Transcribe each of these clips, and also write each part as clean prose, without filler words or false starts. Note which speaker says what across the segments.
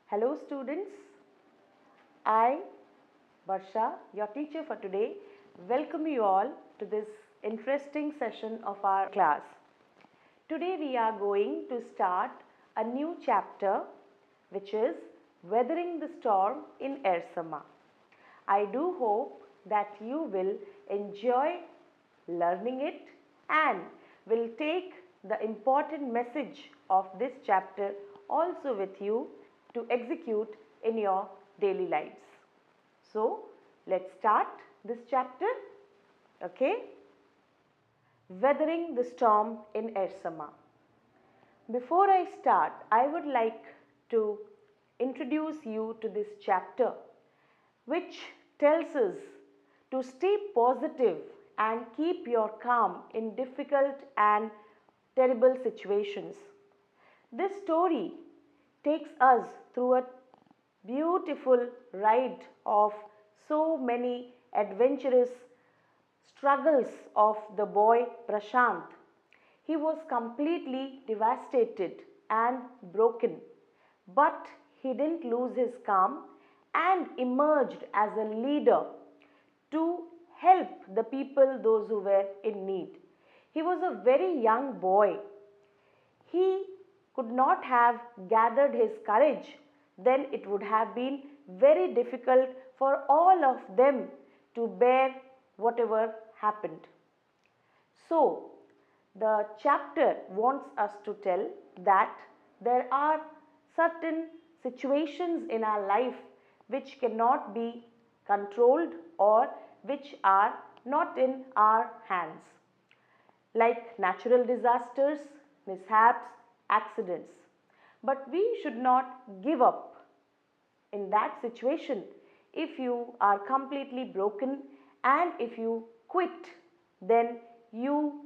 Speaker 1: Hello students, I, Varsha, your teacher for today, welcome you all to this interesting session of our class. Today we are going to start a new chapter which is Weathering the Storm in Ersama. I do hope that you will enjoy learning it and will take the important message of this chapter also with you to execute in your daily lives. So, let's start this chapter. Okay? Weathering the Storm in Ersama. Before I start, I would like to introduce you to this chapter which tells us to stay positive and keep your calm in difficult and terrible situations. This story takes us through a beautiful ride of so many adventurous struggles of the boy Prashant. He was completely devastated and broken, but he didn't lose his calm and emerged as a leader to help the people, those who were in need. He was a very young boy. He could not have gathered his courage, then it would have been very difficult for all of them to bear whatever happened. So, the chapter wants us to tell that there are certain situations in our life which cannot be controlled or which are not in our hands, like natural disasters, mishaps, accidents. But we should not give up in that situation. If you are completely broken and if you quit, then you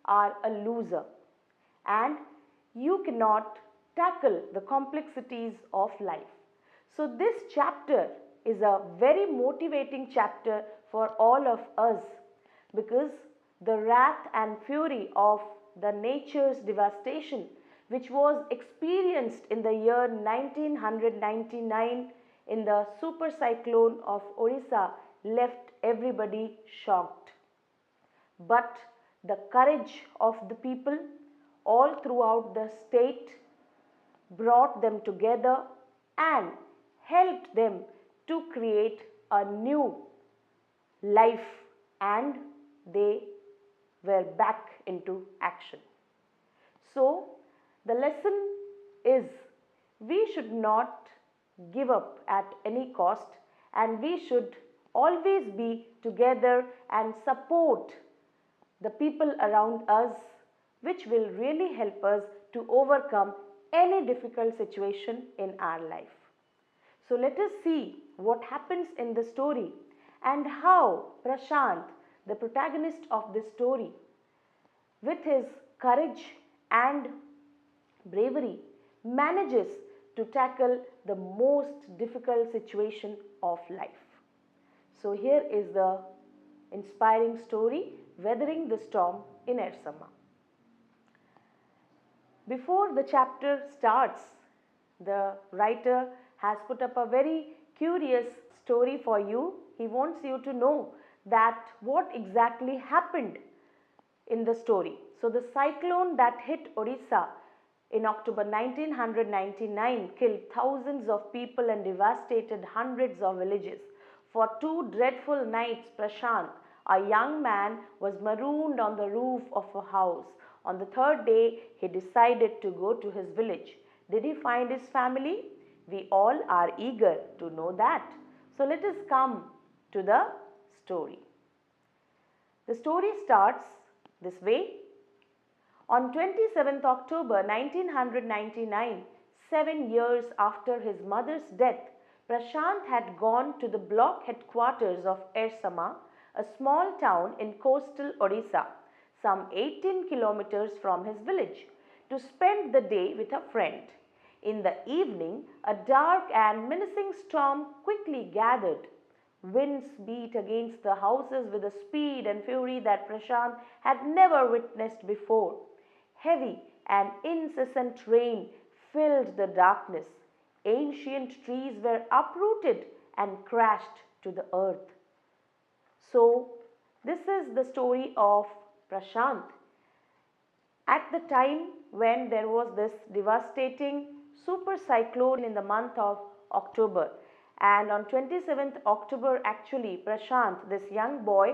Speaker 1: are a loser and you cannot tackle the complexities of life. So this chapter is a very motivating chapter for all of us, because the wrath and fury of the nature's devastation which was experienced in the year 1999 in the super cyclone of Orissa left everybody shocked. But the courage of the people all throughout the state brought them together and helped them to create a new life, and they were back into action. So, the lesson is we should not give up at any cost, and we should always be together and support the people around us, which will really help us to overcome any difficult situation in our life. So let us see what happens in the story and how Prashant, the protagonist of this story, with his courage and bravery, manages to tackle the most difficult situation of life. So here is the inspiring story, Weathering the Storm in Ersama. Before the chapter starts, the writer has put up a very curious story for you. He wants you to know that what exactly happened in the story. So the cyclone that hit Orissa in October 1999 killed thousands of people and devastated hundreds of villages. For 2 dreadful nights, Prashant, a young man, was marooned on the roof of a house. On the 3rd day, he decided to go to his village. Did he find his family? We all are eager to know that. So let us come to the story. The story starts this way. On 27th October 1999, 7 years after his mother's death, Prashant had gone to the block headquarters of Ersama, a small town in coastal Orissa, some 18 kilometers from his village, to spend the day with a friend. In the evening, a dark and menacing storm quickly gathered. Winds beat against the houses with a speed and fury that Prashant had never witnessed before. Heavy and incessant rain filled the darkness. Ancient trees were uprooted and crashed to the earth. So, this is the story of Prashant. At the time when there was this devastating super cyclone in the month of October, and on 27th October actually Prashant, this young boy,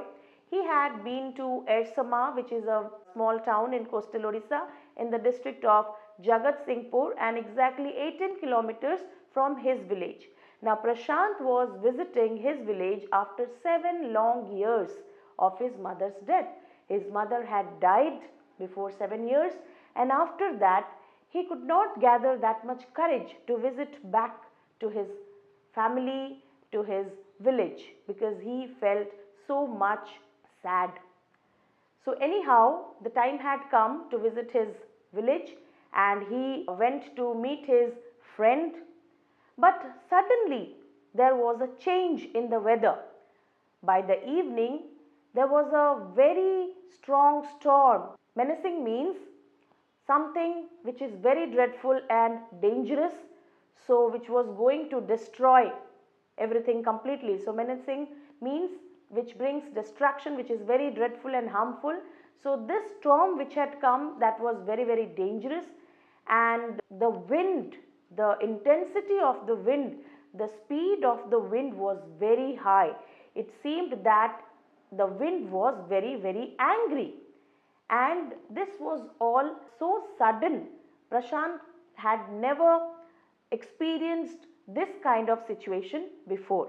Speaker 1: he had been to Ersama, which is a small town in coastal Odisha in the district of Jagat Singhpur, and exactly 18 kilometers from his village. Now Prashant was visiting his village after 7 long years of his mother's death. His mother had died before 7 years, and after that he could not gather that much courage to visit back to his family, to his village, because he felt so much sad. So anyhow, the time had come to visit his village and he went to meet his friend. But suddenly there was a change in the weather. By the evening, there was a very strong storm. Menacing means something which is very dreadful and dangerous, so which was going to destroy everything completely. So menacing means which brings destruction, which is very dreadful and harmful. So this storm which had come, that was very, very dangerous, and the wind, the intensity of the wind, the speed of the wind was very high. It seemed that the wind was very, very angry, and this was all so sudden. Prashant had never experienced this kind of situation before.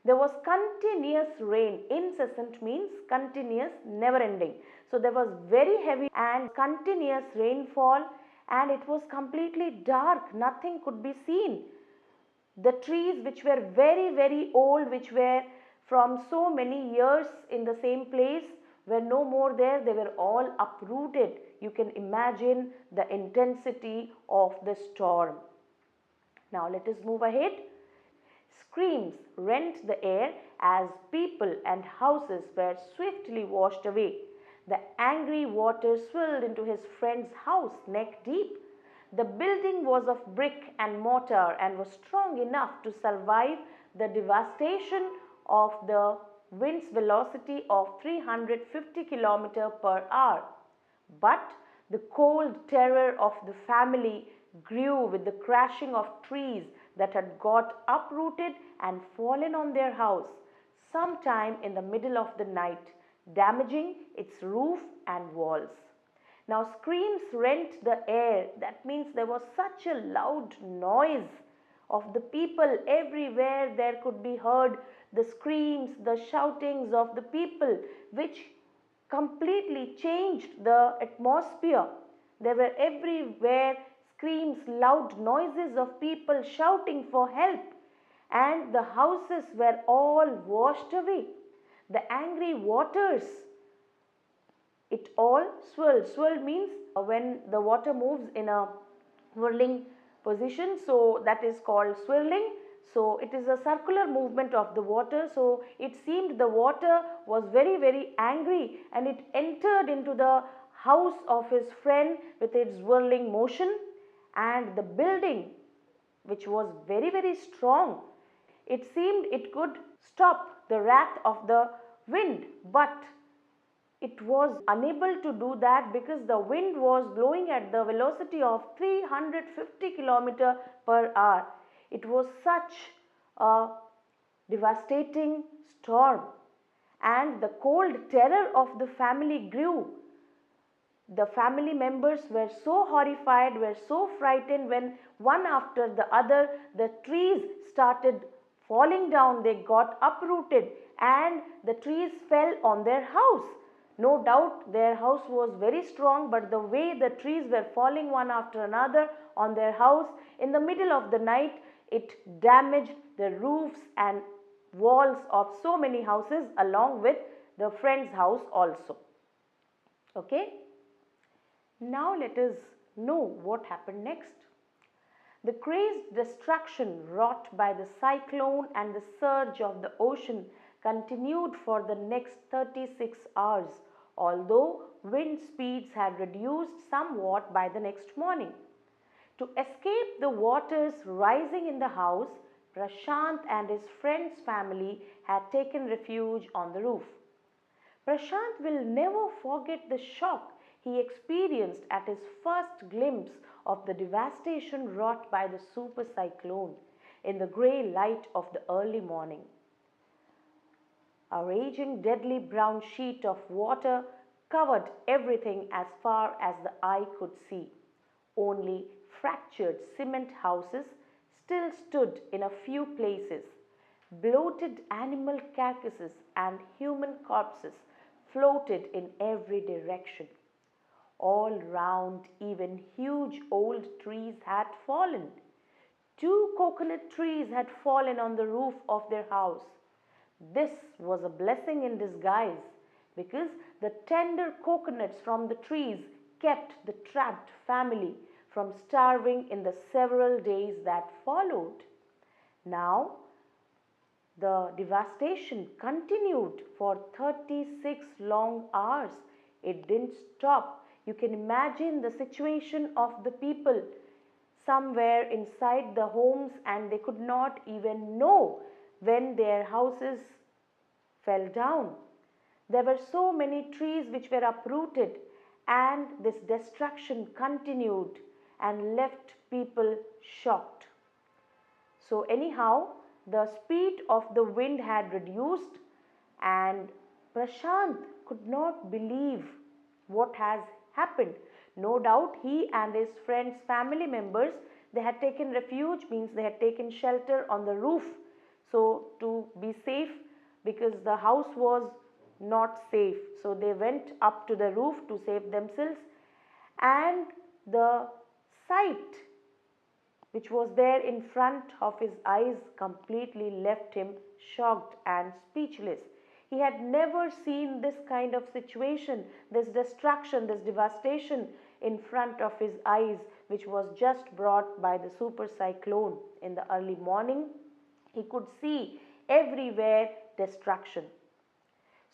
Speaker 1: There was continuous rain. Incessant means continuous, never ending. So there was very heavy and continuous rainfall, and it was completely dark. Nothing could be seen. The trees which were very, very old, which were from so many years in the same place, were no more there. They were all uprooted. You can imagine the intensity of the storm. Now let us move ahead. Screams rent the air as people and houses were swiftly washed away. The angry water swirled into his friend's house neck deep. The building was of brick and mortar and was strong enough to survive the devastation of the wind's velocity of 350 km per hour. But the cold terror of the family grew with the crashing of trees that had got uprooted and fallen on their house sometime in the middle of the night, damaging its roof and walls. Now screams rent the air. That means there was such a loud noise of the people everywhere. There could be heard the screams, the shoutings of the people, which completely changed the atmosphere. There were everywhere screams, loud noises of people shouting for help, and the houses were all washed away. The angry waters, it all swirled. Swirl means when the water moves in a whirling position, so that is called swirling. So it is a circular movement of the water. So it seemed the water was very, very angry, and it entered into the house of his friend with its whirling motion, and the building, which was very, very strong, it seemed it could stop the wrath of the wind, but it was unable to do that because the wind was blowing at the velocity of 350 km per hour. It was such a devastating storm, and the cold terror of the family grew. The family members were so horrified, were so frightened when one after the other the trees started falling down. They got uprooted and the trees fell on their house. No doubt their house was very strong, but the way the trees were falling one after another on their house in the middle of the night, it damaged the roofs and walls of so many houses along with the friend's house also. Okay? Now let us know what happened next. The crazed destruction wrought by the cyclone and the surge of the ocean continued for the next 36 hours, although wind speeds had reduced somewhat by the next morning. To escape the waters rising in the house, Prashant and his friend's family had taken refuge on the roof. Prashant will never forget the shock he experienced at his first glimpse of the devastation wrought by the super cyclone in the grey light of the early morning. A raging, deadly brown sheet of water covered everything as far as the eye could see. Only fractured cement houses still stood in a few places. Bloated animal carcasses and human corpses floated in every direction. All round, even huge old trees had fallen. 2 coconut trees had fallen on the roof of their house. This was a blessing in disguise because the tender coconuts from the trees kept the trapped family from starving in the several days that followed. Now, the devastation continued for 36 long hours. It didn't stop. You can imagine the situation of the people somewhere inside the homes, and they could not even know when their houses fell down. There were so many trees which were uprooted, and this destruction continued and left people shocked. So anyhow, the speed of the wind had reduced, and Prashant could not believe what has happened. No doubt he and his friends, family members, they had taken refuge, means they had taken shelter on the roof, so to be safe, because the house was not safe. So they went up to the roof to save themselves, and the sight which was there in front of his eyes completely left him shocked and speechless. He had never seen this kind of situation, this destruction, this devastation in front of his eyes, which was just brought by the super cyclone in the early morning. He could see everywhere destruction.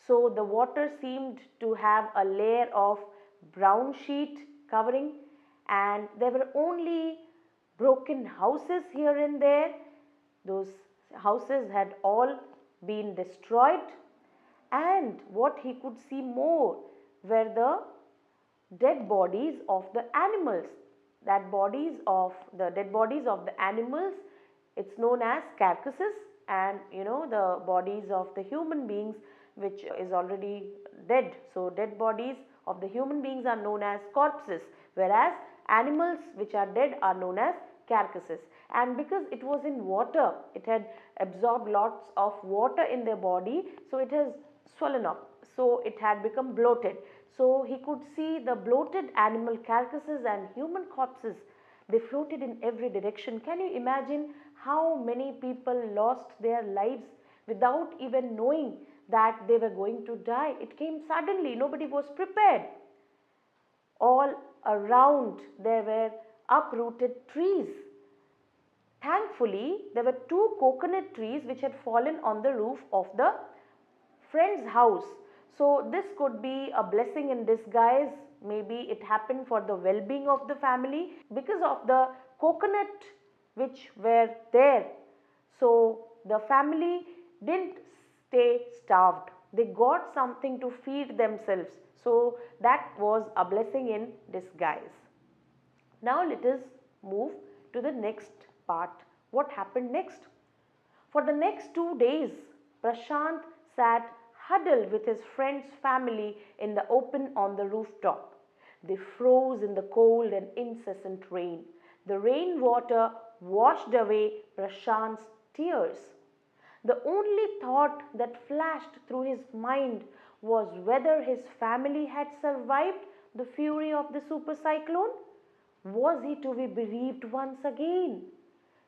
Speaker 1: So the water seemed to have a layer of brown sheet covering, and there were only broken houses here and there. Those houses had all been destroyed, and what he could see more were the dead bodies of the animals. The dead bodies of the animals, it's known as carcasses, and the bodies of the human beings which is already dead. So dead bodies of the human beings are known as corpses, whereas animals which are dead are known as carcasses. And because it was in water, it had absorbed lots of water in their body, so it has swollen up, so it had become bloated. So he could see the bloated animal carcasses and human corpses. They floated in every direction. Can you imagine how many people lost their lives without even knowing that they were going to die? It came suddenly, nobody was prepared. All around there were uprooted trees. Thankfully, there were 2 coconut trees which had fallen on the roof of the friend's house. So this could be a blessing in disguise. Maybe it happened for the well-being of the family because of the coconut which were there. So the family didn't stay starved. They got something to feed themselves. So that was a blessing in disguise. Now let us move to the next part. What happened next? For the next 2 days, Prashant sat huddled with his friend's family in the open on the rooftop. They froze in the cold and incessant rain. The rainwater washed away Prashant's tears. The only thought that flashed through his mind was whether his family had survived the fury of the super cyclone. Was he to be bereaved once again?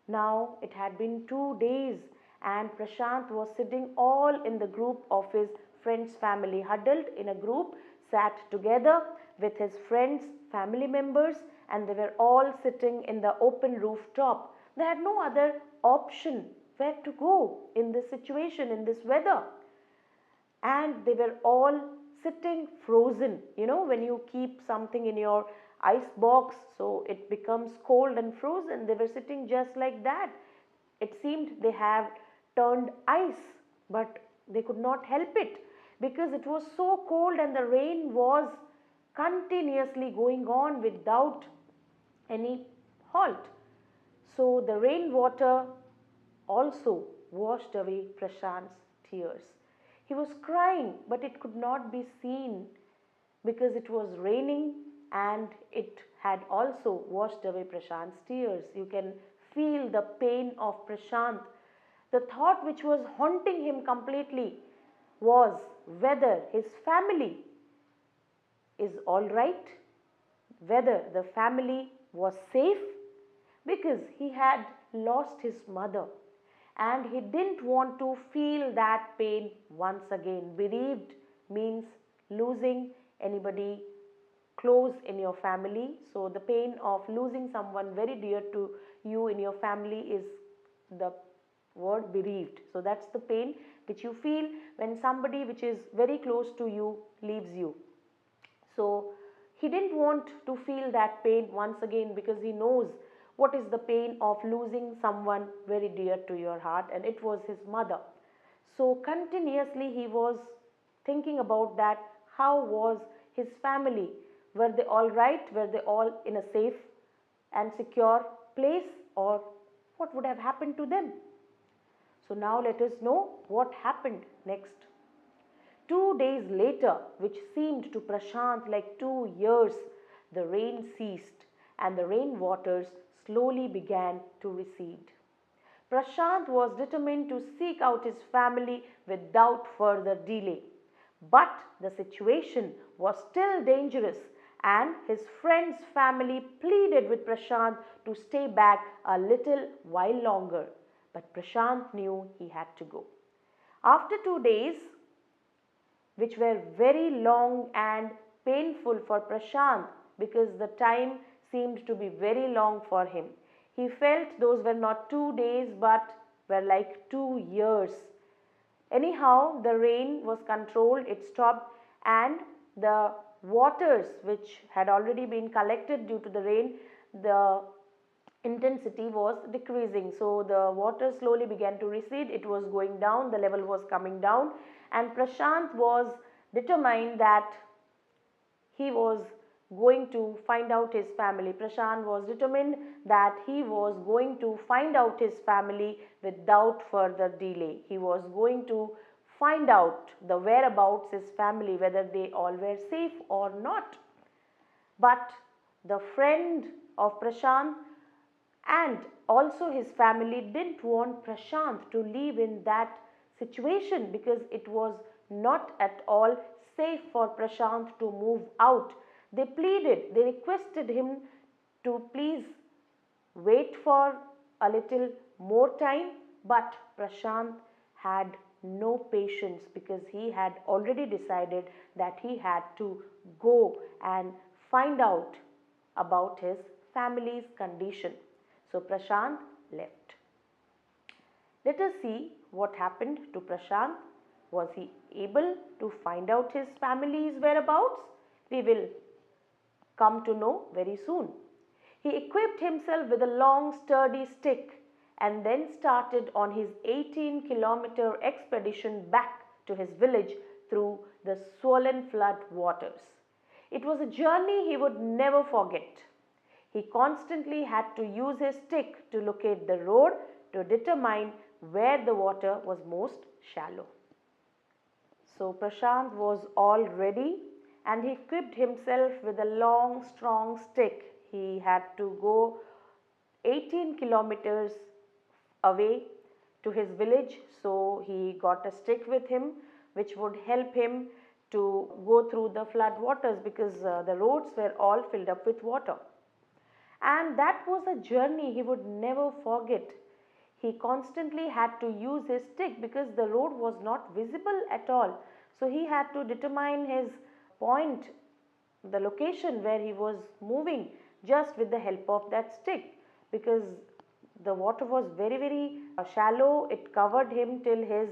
Speaker 1: Now it had been 2 days, and Prashant was sitting all in the group of his friend's family, huddled in a group, sat together with his friends, family members, and they were all sitting in the open rooftop. They had no other option where to go in this situation, in this weather. And they were all sitting frozen. When you keep something in your ice box, so it becomes cold and frozen. They were sitting just like that. It seemed they have turned ice, but they could not help it because it was so cold and the rain was continuously going on without any halt. So the rainwater also washed away Prashant's tears. He was crying, but it could not be seen because it was raining and it had also washed away Prashant's tears. You can feel the pain of Prashant. The thought which was haunting him completely was whether his family is all right, whether the family was safe, because he had lost his mother and he didn't want to feel that pain once again. Bereaved means losing anybody close in your family. So the pain of losing someone very dear to you in your family is the word bereaved. So that's the pain which you feel when somebody which is very close to you leaves you. So he didn't want to feel that pain once again because he knows what is the pain of losing someone very dear to your heart, and it was his mother. So continuously he was thinking about that. How was his family? Were they all right? Were they all in a safe and secure place, or what would have happened to them? So now let us know what happened next. 2 days later, which seemed to Prashant like 2 years, the rain ceased and the rain waters slowly began to recede. Prashant was determined to seek out his family without further delay. But the situation was still dangerous and his friend's family pleaded with Prashant to stay back a little while longer. But Prashant knew he had to go. After 2 days, which were very long and painful for Prashant because the time seemed to be very long for him. He felt those were not 2 days but were like 2 years. Anyhow, the rain was controlled, it stopped, and the waters which had already been collected due to the rain, the intensity was decreasing. So the water slowly began to recede, it was going down, the level was coming down, and Prashant was determined that he was going to find out his family. Prashant was determined that he was going to find out his family without further delay. He was going to find out the whereabouts his family, whether they all were safe or not. But the friend of Prashant and also his family didn't want Prashant to live in that situation because it was not at all safe for Prashant to move out. They pleaded, they requested him to please wait for a little more time, but Prashant had no patience because he had already decided that he had to go and find out about his family's condition. So Prashant left. Let us see what happened to Prashant. Was he able to find out his family's whereabouts? We will come to know very soon. He equipped himself with a long sturdy stick and then started on his 18-kilometer expedition back to his village through the swollen flood waters. It was a journey he would never forget. He constantly had to use his stick to locate the road to determine where the water was most shallow. So Prashant was all ready and he equipped himself with a long strong stick. He had to go 18 kilometers away to his village, so he got a stick with him which would help him to go through the flood waters because the roads were all filled up with water. And that was a journey he would never forget. He constantly had to use his stick because the road was not visible at all. So he had to determine his point, the location where he was moving just with the help of that stick because the water was very shallow. It covered him till his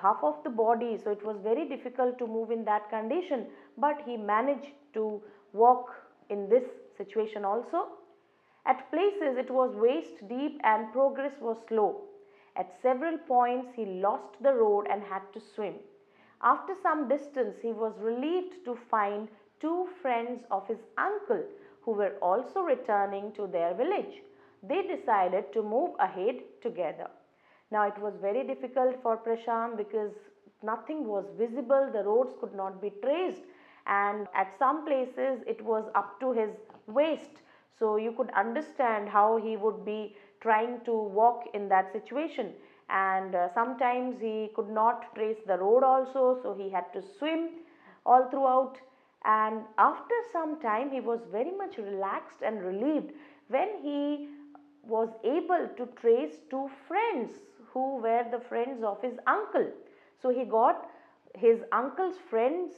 Speaker 1: half of the body, so it was very difficult to move in that condition, but he managed to walk in this situation also. At places it was waist deep and progress was slow. At several points he lost the road and had to swim. After some distance he was relieved to find two friends of his uncle who were also returning to their village. They decided to move ahead together. Now it was very difficult for Prashant because nothing was visible, the roads could not be traced, and at some places it was up to his waist. So you could understand how he would be trying to walk in that situation, and sometimes he could not trace the road also, so he had to swim all throughout. And after some time he was very much relaxed and relieved when he was able to trace two friends who were the friends of his uncle. So he got his uncle's friends,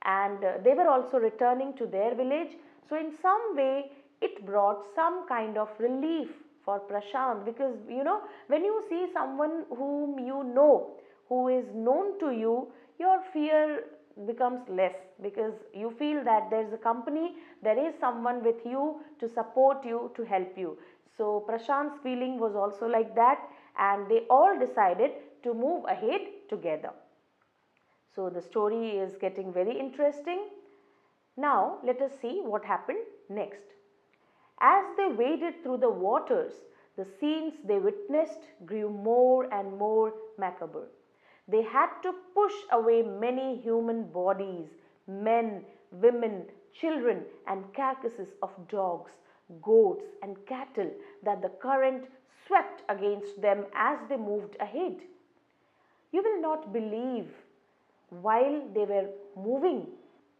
Speaker 1: and they were also returning to their village. So in some way it brought some kind of relief for Prashant, because when you see someone whom you know, who is known to you, your fear becomes less, because you feel that there is a company, there is someone with you to support you, to help you. So Prashant's feeling was also like that, and they all decided to move ahead together. So the story is getting very interesting. Now let us see what happened next. As they waded through the waters, the scenes they witnessed grew more and more macabre. They had to push away many human bodies, men, women, children, and carcasses of dogs, goats, and cattle that the current swept against them as they moved ahead. You will not believe, while they were moving,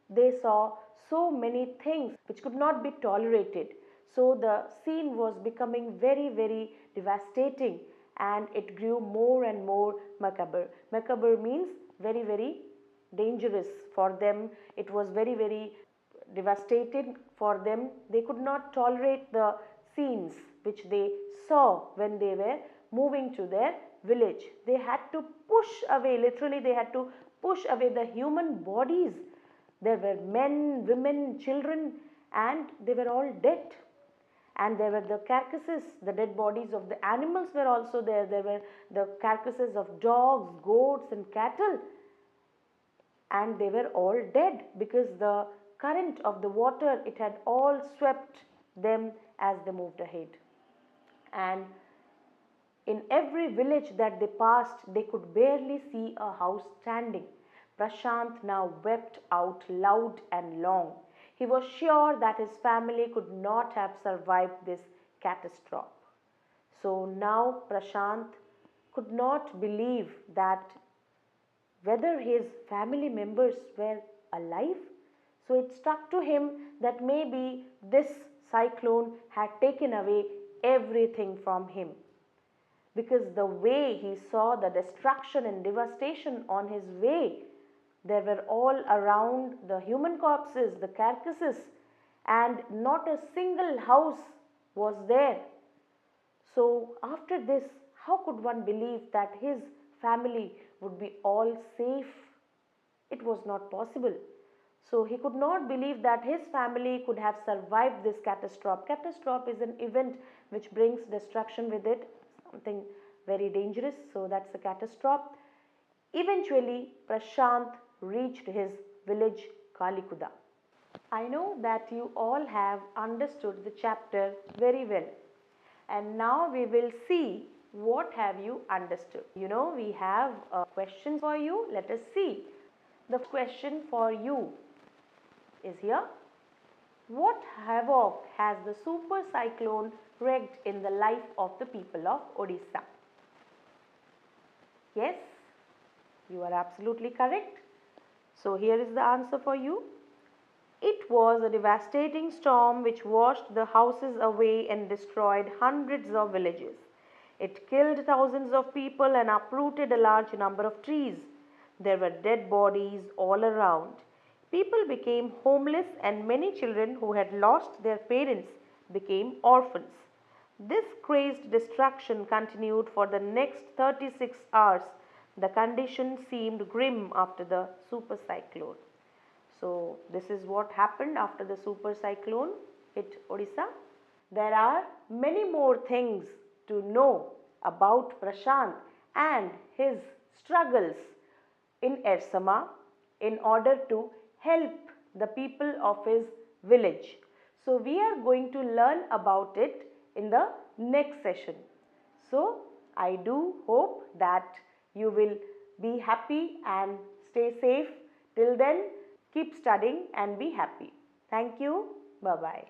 Speaker 1: they saw so many things which could not be tolerated. So the scene was becoming very, very devastating, and it grew more and more macabre. Macabre means very, very dangerous for them. It was very, very devastating for them. They could not tolerate the scenes which they saw when they were moving to their village. They had to push away, literally they had to push away the human bodies. There were men, women, children, and they were all dead. And there were the carcasses, the dead bodies of the animals were also there. There were the carcasses of dogs, goats, and cattle. And they were all dead because the current of the water, it had all swept them as they moved ahead. And in every village that they passed, they could barely see a house standing. Prashant now wept out loud and long. He was sure that his family could not have survived this catastrophe. So now Prashant could not believe that whether his family members were alive. So it struck to him that maybe this cyclone had taken away everything from him, because the way he saw the destruction and devastation on his way, there were all around the human corpses, the carcasses, and not a single house was there. So after this, how could one believe that his family would be all safe? It was not possible. So he could not believe that his family could have survived this catastrophe. Catastrophe is an event which brings destruction with it, something very dangerous. So that's a catastrophe. Eventually, Prashant reached his village Kalikuda. I know that you all have understood the chapter very well, and now we will see what have you understood. We have questions for you. Let us see. The question for you is here. What havoc has the super cyclone wreaked in the life of the people of Odisha? Yes, you are absolutely correct. So here is the answer for you. It was a devastating storm which washed the houses away and destroyed hundreds of villages. It killed thousands of people and uprooted a large number of trees. There were dead bodies all around. People became homeless, and many children who had lost their parents became orphans. This crazed destruction continued for the next 36 hours. The condition seemed grim after the super cyclone. So this is what happened after the super cyclone. it Odisha. There are many more things to know about Prashant and his struggles in Ersama in order to help the people of his village. So we are going to learn about it in the next session. So I do hope that you will be happy and stay safe. Till then, keep studying and be happy. Thank you. Bye-bye.